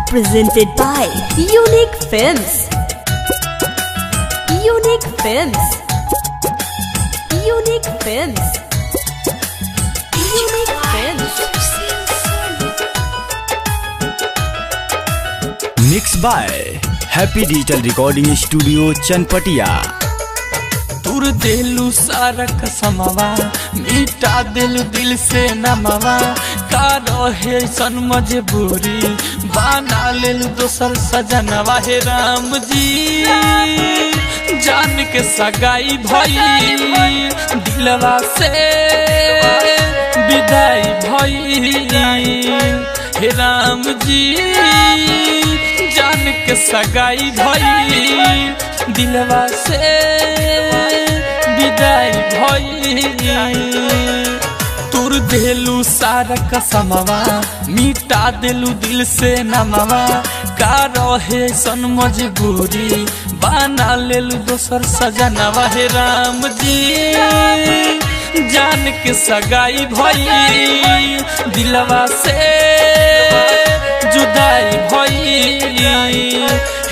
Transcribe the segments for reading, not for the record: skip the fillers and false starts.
Presented by Unique Films. Unique Films. Unique Films. Unique Films. Mixed by Happy Digital Recording Studio Chanpatia. तुर देलू सारा कसमवा मिटा देलू दिल से नमवा का रहे सन मजबूरी बना लेलू दोसर सजनवा हे राम जी जान के सगाई भई दिलवा से विदाई भई हे राम जी जान के सगाई भई दिलवा से विदाई भई तुर देलू सारा कसमवा मिटा देलू दिल से नमवा का रहे सन मजबूरी बना लेलू दोसर सजनवा हे राम जी जान के सगाई भई दिलवा से जुदाई भई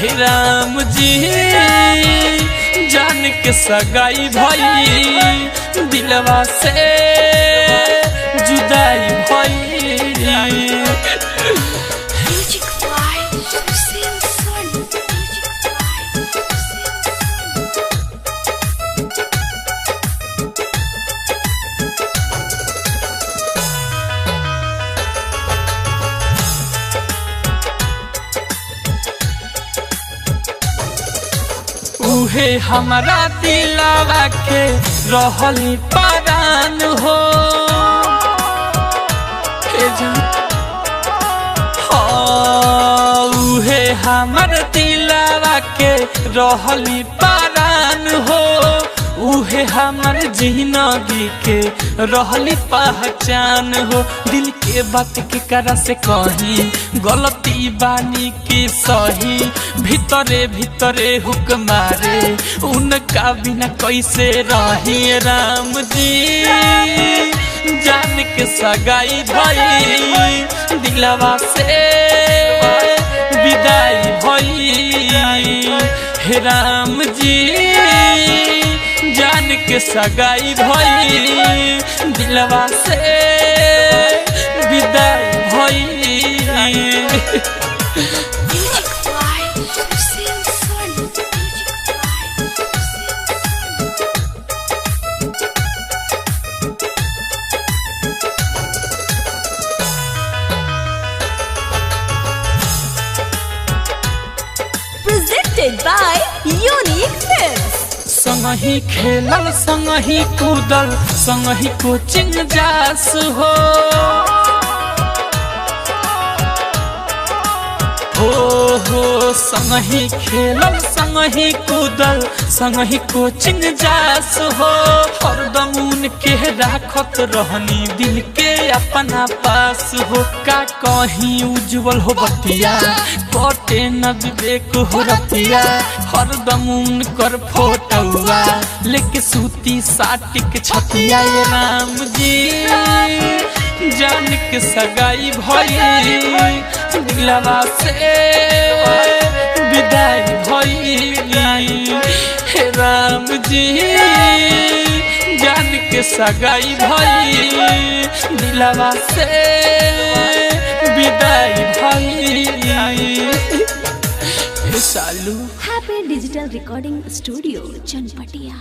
हे राम जी जान के सगाई भई दिलवा से जुदाई भई उहे हमारा दिलवा के रहली परान हो उहे हमार दिलवा के रहली परान हो उहे हमार जिंदगी के रहली पहचान हो दिल के बात के करा से कहीं गलती बानी की सही भीतरे भीतरे हुक मारे उनका बिना कैसे रही राम जी जान के सगाई भई दिलवा से विदाई भई हे राम जी जान के सगाई भई दिलवा से विदाई भई Presented by Unique Films. संगही खेलल संगही कूदल संगही कोचिंग जास हो संगही खेलल संगही कूदल संगही कोचिंग जास हो हरदम उनके राखत रहनी दिल के अपना पास हो का कहीं उज्जवल हो बतिया कटे न विवेक हो रतिया हरदम उनकर फोटोआ लेके सूती साटिक छतिया ये राम जी जान के सगाई भई दिलवा से विदाई भई हे राम जी जान के सगाई भई दिलवा से विदाई भई सालू Happy Digital Recording Studio Chanpatia.